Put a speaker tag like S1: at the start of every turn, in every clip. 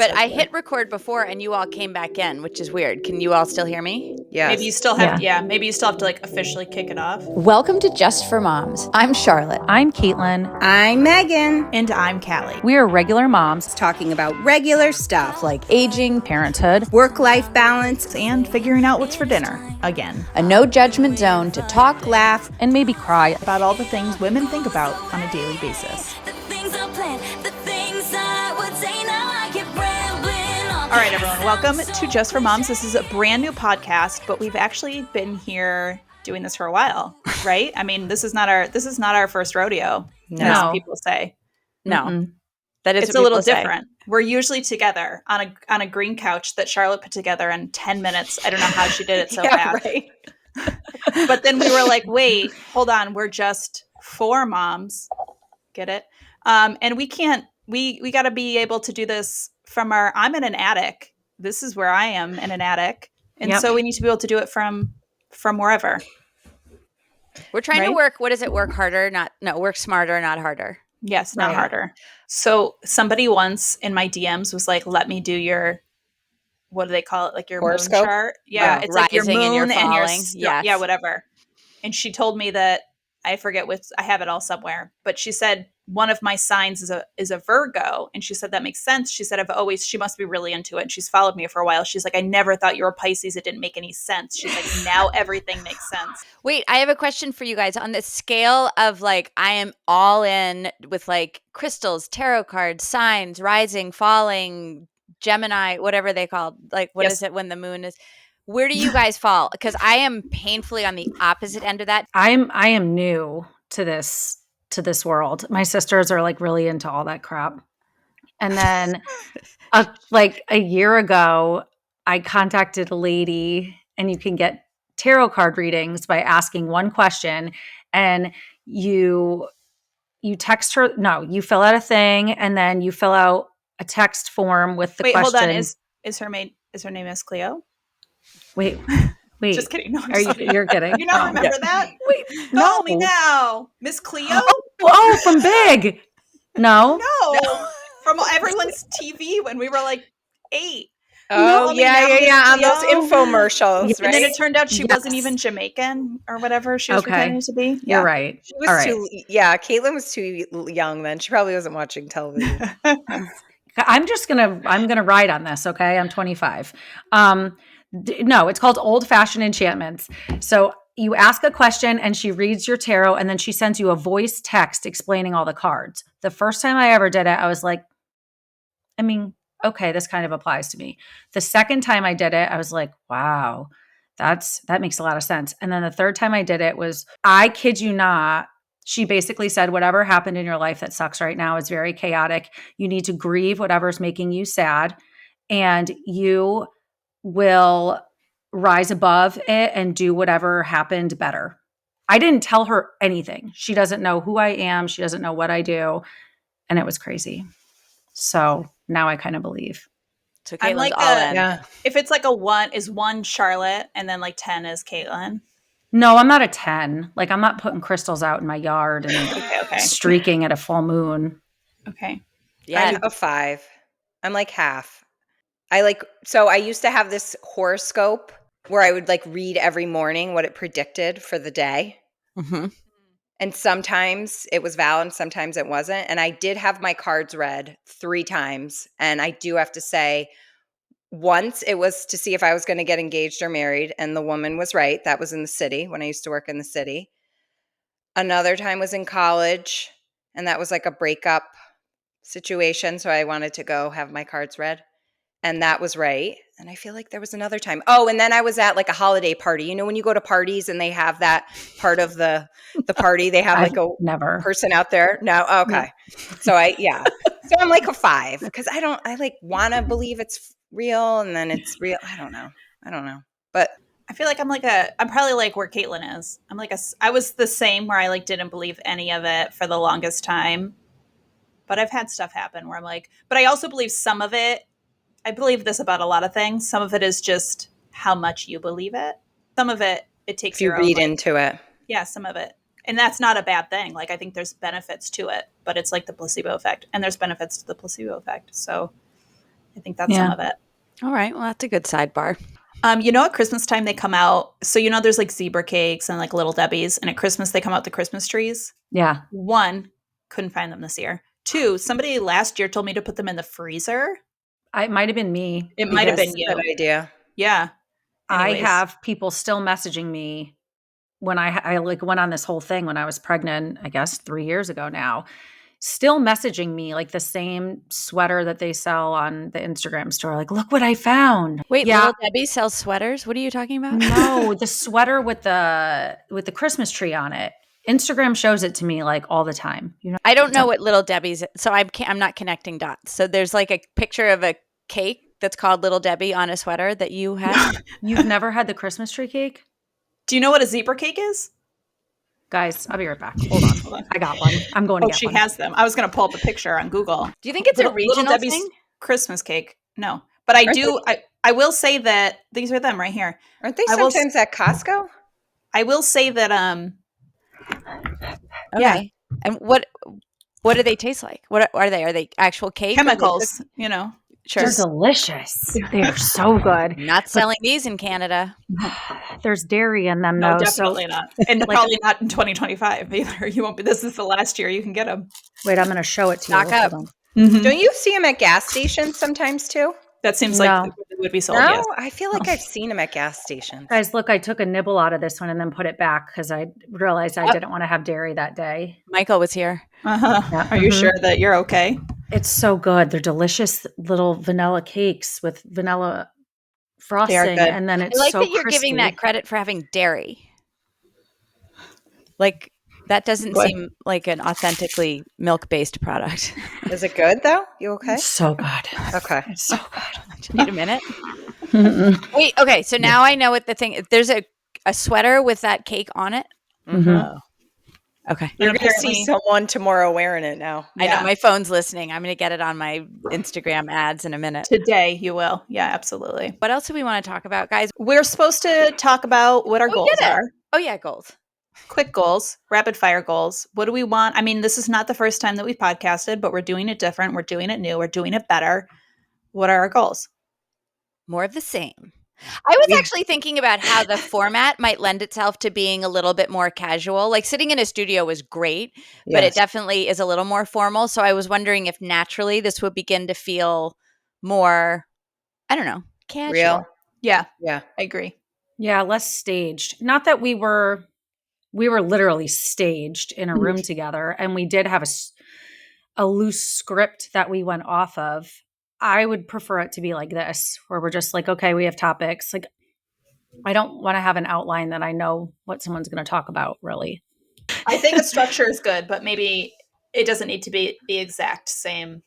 S1: But I hit record before and you all came back in, which is weird. Can you all still hear me?
S2: Yes.
S3: Maybe you still have, maybe you still have to like officially kick it off.
S4: Welcome to Just for Moms. I'm Charlotte.
S5: I'm Caitlin.
S2: I'm Megan.
S3: And I'm Callie.
S5: We are regular moms
S2: Talking about regular stuff
S4: Like aging,
S5: parenthood,
S2: work-life balance,
S3: And figuring out what's for dinner again.
S4: a no judgment zone to talk,
S2: laugh,
S5: and maybe cry.
S3: About all the things women think about on a daily basis. All right, everyone, welcome to Just for Moms. This is a brand new podcast, but we've actually been here doing this for a while, right? I mean, this is not our first rodeo, as people say.
S1: No.
S5: Mm-mm.
S1: That is
S3: It's a little different. We're usually together on a green couch that Charlotte put together in 10 minutes. I don't know how she did it so fast.
S1: Right.
S3: But then we were like, wait, hold on. We're just four moms. Get it? And we can't, we got to be able to do this from I'm in an attic. This is where I am, in an attic. And so we need to be able to do it from wherever.
S1: We're trying to work, what is it? Work harder, work smarter, not harder.
S3: Yes, not harder. So somebody once in my DMs was like, let me do your, what do they call it? Like your
S2: horoscope?
S3: moon chart. Yeah. It's like your
S1: Rising
S3: moon
S1: and your falling.
S3: yeah,
S1: Yes.
S3: whatever. And she told me that, I forget I have it all somewhere, but she said one of my signs is a Virgo. And she said, that makes sense. She said, she must be really into it. And she's followed me for a while. She's like, I never thought you were Pisces. It didn't make any sense. She's like, now everything makes sense.
S1: Wait, I have a question for you guys. On the scale of like, I am all in with like crystals, tarot cards, signs, rising, falling, Gemini, whatever they call, like, what is it when the moon is? Where do you guys fall? Because I am painfully on the opposite end of that.
S5: I am new to this world. My sisters are like really into all that crap. And then like a year ago, I contacted a lady, and you can get tarot card readings by asking one question, and you text her. No, you fill out a thing, and then you fill out a text form with the question.
S3: Hold on. Is her name Miss Cleo?
S5: Wait.
S3: Just kidding. No,
S5: You're kidding.
S3: You not remember that? Wait, call me now, Miss Cleo.
S5: Oh, from Big. No.
S3: From everyone's TV when we were like 8.
S2: Oh, yeah. On those infomercials, right?
S3: And then it turned out she wasn't even Jamaican or whatever she was pretending to be.
S5: You're right.
S2: She was Caitlin was too young then. She probably wasn't watching television.
S5: I'm gonna ride on this. Okay. I'm 25. No, it's called Old Fashioned Enchantments. So you ask a question and she reads your tarot, and then she sends you a voice text explaining all the cards. The first time I ever did it, I was like, I mean, okay, this kind of applies to me. The second time I did it, I was like, wow, that makes a lot of sense. And then the third time I did it was, I kid you not, she basically said, whatever happened in your life that sucks right now is very chaotic. You need to grieve whatever's making you sad, and you will rise above it and do whatever happened better. I didn't tell her anything. She doesn't know who I am. She doesn't know what I do. And it was crazy. So now I kind of believe.
S1: So Caitlin's like all in.
S3: Yeah. If it's like a 1, is 1 Charlotte, and then like 10 is Caitlin?
S5: No, I'm not a 10. Like, I'm not putting crystals out in my yard and streaking at a full moon.
S3: Okay.
S2: Yeah. I'm a 5. I'm like half. So I used to have this horoscope where I would like read every morning what it predicted for the day.
S1: Mm-hmm.
S2: And sometimes it was valid and sometimes it wasn't. And I did have my cards read 3 times. And I do have to say, once it was to see if I was going to get engaged or married. And the woman was right. That was in the city when I used to work in the city. Another time was in college. And that was like a breakup situation. So I wanted to go have my cards read. And that was right. And I feel like there was another time. Oh, and then I was at like a holiday party. You know, when you go to parties and they have that part of the party, they have like a person out there. No. Okay. So so I'm like a 5 because I like want to believe it's real, and then it's real. I don't know. But
S3: I feel like I'm probably like where Caitlin is. I'm like I was the same where I like didn't believe any of it for the longest time. But I've had stuff happen where I'm like, but I also believe some of it. I believe this about a lot of things. Some of it is just how much you believe it. Some of it takes
S2: your own. You read into it.
S3: Yeah, some of it. And that's not a bad thing. Like, I think there's benefits to it, but it's like the placebo effect. And there's benefits to the placebo effect. So I think that's some of it.
S1: All right. Well, that's a good sidebar.
S3: At Christmas time they come out. So there's like zebra cakes and like Little Debbie's, and at Christmas they come out the Christmas trees.
S5: Yeah.
S3: 1, couldn't find them this year. 2, somebody last year told me to put them in the freezer.
S5: It might have been me.
S3: It might have been you.
S2: Good idea.
S3: Yeah. Anyways.
S5: I have people still messaging me when I like went on this whole thing when I was pregnant, I guess 3 years ago now, still messaging me like the same sweater that they sell on the Instagram store. Like, look what I found.
S1: Wait,
S5: yeah.
S1: Little Debbie sells sweaters? What are you talking about?
S5: No, the sweater with the Christmas tree on it. Instagram shows it to me like all the time.
S1: I don't know what Little Debbie's. So I'm not connecting dots. So there's like a picture of a cake that's called Little Debbie on a sweater that you had.
S5: You've never had the Christmas tree cake?
S3: Do you know what a zebra cake is?
S5: Guys, I'll be right back. Hold on. I got one. I'm going to get
S3: she
S5: one.
S3: has them. I was going to pull up a picture on Google.
S1: Do you think it's a regional
S3: Little Debbie's
S1: thing?
S3: Christmas cake? No. But I will say that these are them right here.
S2: Aren't they sometimes at Costco?
S3: I will say that
S1: Okay.
S3: Yeah.
S1: And what do they taste like? What are they? Are they actual cake?
S3: chemicals,
S1: Sure.
S5: They're delicious. They are so good.
S1: Not selling these in Canada.
S5: There's dairy in them,
S3: No,
S5: though.
S3: definitely not. And probably not in 2025 either. You won't be. This is the last year you can get them.
S5: Wait, I'm going to show it to you.
S1: Stock up.
S5: Hold on.
S3: Mm-hmm.
S2: Don't you see them at gas stations sometimes too?
S3: That seems
S5: No.
S3: like it would be sold.
S2: No,
S3: Yes.
S2: I feel like I've seen them at gas stations.
S5: Guys, look, I took a nibble out of this one and then put it back because I realized I didn't want to have dairy that day.
S1: Michael was here.
S3: Uh-huh.
S5: Yeah.
S3: Are you sure that you're okay?
S5: It's so good. They're delicious little vanilla cakes with vanilla frosting.
S3: good.
S5: And then
S1: I
S5: it's
S1: like
S5: so
S1: that you're
S5: crispy.
S1: giving that credit for having dairy. Like that doesn't
S3: What?
S1: seem like an authentically milk-based product.
S2: Is it good though? You okay?
S5: It's so good.
S2: Okay.
S5: It's so good.
S1: Just need a minute. Wait, okay. So now I know what the thing is. There's a sweater with that cake on it.
S5: Mhm.
S1: Okay.
S2: You're going to
S3: apparently-
S2: see someone tomorrow wearing it now.
S1: I
S3: Yeah.
S1: know my phone's listening. I'm going to get it on my Instagram ads in a minute.
S3: Today you will. Yeah, absolutely.
S1: What else do we want to talk about, guys?
S3: We're supposed to talk about what our
S1: We
S3: goals
S1: did it.
S3: are.
S1: Oh yeah, goals.
S3: Quick goals, rapid fire goals. What do we want? I mean, this is not the first time that we've podcasted, but we're doing it different. We're doing it new. We're doing it better. What are our goals?
S1: More of the same. I was actually thinking about how the format might lend itself to being a little bit more casual. Like sitting in a studio was great, but it definitely is a little more formal. So I was wondering if naturally this would begin to feel more, I don't know, casual.
S2: Real.
S3: Yeah,
S2: Yeah.
S3: I agree.
S5: Yeah, less staged. Not that we were literally staged in a room together, and we did have a loose script that we went off of. I would prefer it to be like this, where we're just like, okay, we have topics. Like, I don't want to have an outline that I know what someone's going to talk about, really.
S3: I think a structure is good, but maybe it doesn't need to be the exact same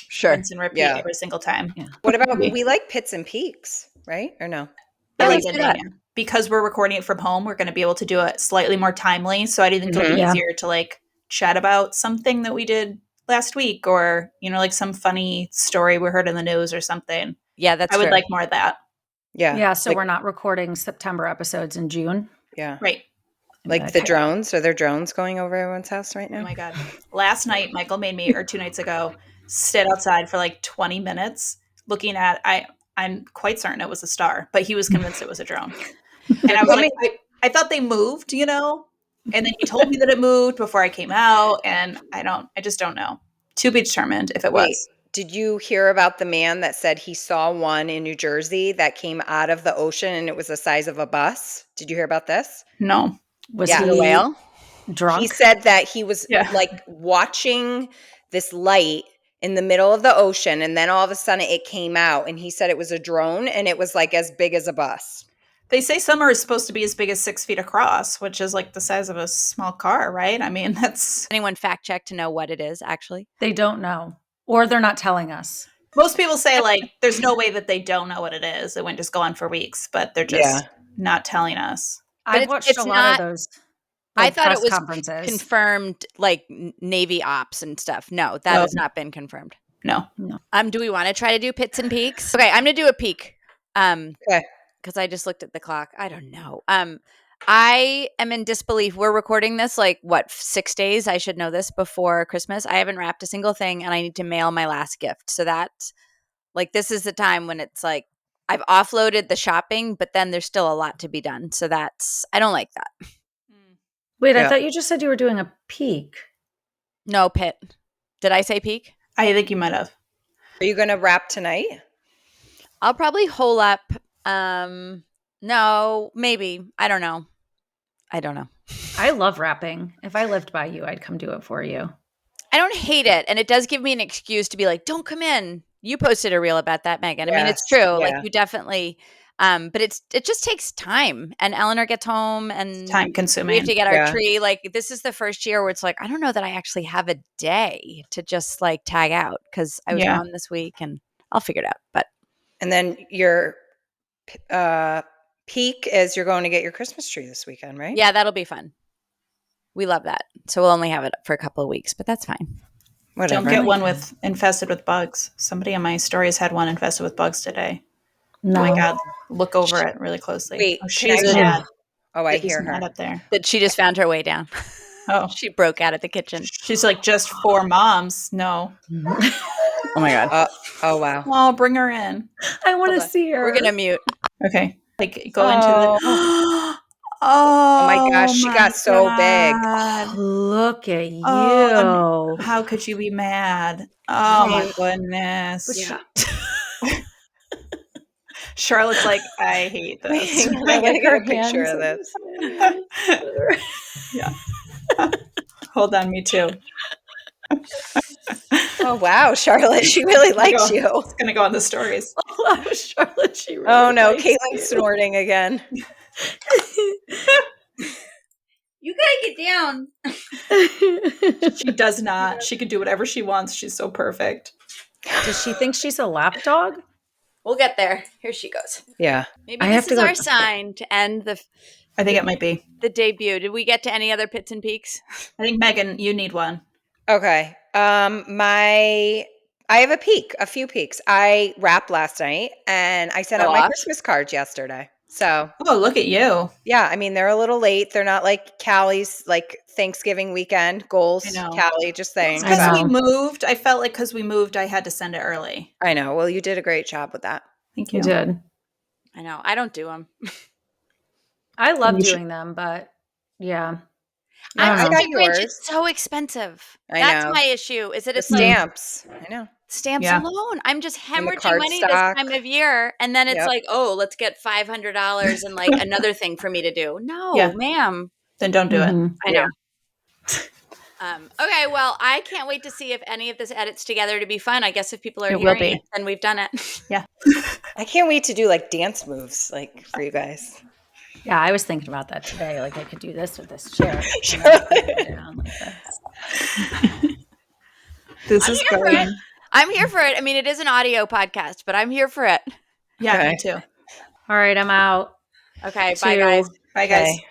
S1: Sure.
S3: rinse and repeat
S2: Yeah.
S3: every single time.
S5: Yeah.
S2: What about we like pits and peaks, right? Or no?
S1: Yeah,
S3: I
S1: let's
S3: like
S1: do
S3: that.
S1: that.
S3: Because we're recording it from home, we're going to be able to do it slightly more timely. So I think it'll be
S5: Yeah.
S3: easier to like chat about something that we did last week, or like some funny story we heard in the news or something.
S1: Yeah, that's
S3: I would
S1: true.
S3: like more of that.
S2: Yeah.
S5: Yeah, so
S2: like,
S5: we're not recording September episodes in June.
S2: yeah.
S3: Right.
S2: Like the drones. Are there drones going over everyone's house right
S3: Oh
S2: now?
S3: my God. Last night, Michael made me, or 2 nights ago, sit outside for like 20 minutes looking at, I'm quite certain it was a star, but he was convinced it was a drone. And I was like, I thought they moved, And then he told me that it moved before I came out, and I just don't know. To be determined if it
S2: Wait,
S3: was.
S2: did you hear about the man that said he saw one in New Jersey that came out of the ocean and it was the size of a bus? Did you hear about this?
S3: No.
S5: Was
S2: Yeah.
S5: he
S1: The whale?
S5: drunk?
S2: He said that he was
S3: Yeah.
S2: like watching this light in the middle of the ocean, and then all of a sudden it came out, and he said it was a drone and it was like as big as a bus.
S3: They say some are supposed to be as big as 6 feet across, which is like the size of a small car, right? I mean, that's...
S1: Anyone fact check to know what it is actually?
S5: They don't know. Or they're not telling us.
S3: Most people say, like, there's no way that they don't know what it is. It wouldn't just go on for weeks, but they're just not telling us.
S5: I've
S1: it's-
S5: watched
S1: it's
S5: a lot
S1: not-
S5: of those.
S1: I thought it
S5: press
S1: was
S5: conferences.
S1: confirmed, like Navy ops and stuff. No, that has not been confirmed.
S3: No.
S1: Do we want to try to do pits and peaks? Okay, I'm gonna do a peak.
S2: Okay.
S1: Because I just looked at the clock. I don't know. I am in disbelief. We're recording this 6 days? I should know this before Christmas. I haven't wrapped a single thing, and I need to mail my last gift. So that Like this is the time when it's like I've offloaded the shopping, but then there's still a lot to be done. So I don't like that.
S5: Wait, I
S2: Yeah.
S5: thought you just said you were doing a peak.
S1: No, Pit. Did I say peak?
S3: I think you might have.
S2: Are you going to wrap tonight?
S1: I'll probably hole up. No, maybe. I don't know.
S5: I love wrapping. If I lived by you, I'd come do it for you.
S1: I don't hate it. And it does give me an excuse to be like, don't come in. You posted a reel about that, Megan. I mean, it's
S2: Yes,
S1: true. Like
S2: yeah.
S1: you definitely, but it just takes time. And Eleanor gets home and
S3: Time
S1: we have
S3: consuming.
S1: to get our
S2: Yeah.
S1: tree. Like this is the first year where it's like, I don't know that I actually have a day to just like tag out because I was
S3: Yeah.
S1: gone this week and I'll figure it out. But
S2: And then your peak is you're going to get your Christmas tree this weekend, right?
S1: yeah, that'll be fun. We love that. So we'll only have it for a couple of weeks, but that's fine.
S2: Whatever.
S3: Don't get one infested with bugs. Somebody on my stories had one infested with bugs today.
S5: No.
S3: Oh my God. Look over it really closely.
S2: Wait,
S3: Oh,
S2: can I
S3: she's
S2: just-
S3: mad.
S2: Oh, I
S3: She's
S2: hear
S3: mad
S2: her.
S3: up there.
S1: But she just found her way down.
S3: Oh,
S1: She broke out of the kitchen.
S3: she's like, just for moms. No.
S1: Oh my God.
S2: Oh, wow.
S3: Oh, bring her in.
S5: I want to
S1: Hold on.
S5: see her.
S1: We're going to mute.
S3: Okay. Like, go into the.
S2: Oh my gosh, she got so big.
S3: God.
S5: Look at you.
S3: Oh, how could you be mad? Oh my
S2: Right.
S3: goodness.
S5: Yeah.
S3: Charlotte's like, I hate this.
S2: I gotta get a picture of this.
S3: Yeah. Hold on, me too.
S2: Oh wow, Charlotte, she really likes you.
S3: It's gonna go on the stories.
S5: Oh, Charlotte, she really
S2: Oh no,
S5: likes
S2: Caitlin's
S5: you.
S2: snorting again.
S1: You gotta get down.
S3: She does not. She can do whatever she wants. She's so perfect.
S5: Does she think she's a lap dog?
S1: We'll get there. Here she goes.
S2: Yeah.
S1: Maybe
S5: I
S1: this
S5: have to
S1: is
S5: go-
S1: our sign to end
S3: I think it might be.
S1: the debut. Did we get to any other pits and peaks?
S3: I think Megan, you need one.
S2: Okay. I have a few peaks. I wrapped last night and I sent
S1: Go
S2: out my
S1: off.
S2: Christmas cards yesterday. So
S3: Oh, look at you.
S2: yeah, I mean they're a little late. They're not like Callie's like Thanksgiving weekend goals.
S3: I know.
S2: Callie, just saying.
S5: I
S3: Because
S5: know.
S3: we moved. I felt like because we moved, I had to send it early.
S2: I know. Well, you did a great job with that.
S3: Thank
S5: You
S3: you.
S5: did.
S1: I know. I don't do them.
S5: I love
S3: You should-
S5: doing them, but yeah.
S1: I'm
S2: I
S1: such
S2: got
S1: a Grinch.
S2: yours.
S1: It's so expensive.
S2: I
S1: That's
S2: know.
S1: my issue. Is that
S2: The
S1: it's like
S2: stamps. I know.
S1: stamps
S3: Yeah.
S1: alone. I'm just
S2: And the
S1: hemorrhaging
S2: card
S1: money
S2: stock.
S1: this time of year, and then it's
S2: Yep.
S1: like, oh, let's get $500 and like another thing for me to do. No,
S3: Yeah.
S1: ma'am.
S3: Then don't do it.
S5: Mhm.
S1: I know. Okay, well, I can't wait to see if any of this edits together to be fun. I guess if people are
S3: It will
S1: hearing
S3: be.
S1: it, then we've done it.
S2: I can't wait to do like dance moves like for you guys.
S5: Yeah, I was thinking about that today. Like I could do this with this chair.
S2: Charlotte.
S5: Down like this.
S3: This
S1: I'm
S3: is
S1: here for
S3: going.
S1: it. I'm here for it. I mean, it is an audio podcast, but I'm here for it.
S3: Yeah,
S2: Okay.
S3: me too.
S5: All right, I'm out.
S1: Okay, bye,
S5: Two.
S1: guys.
S3: Bye, guys.
S2: Okay.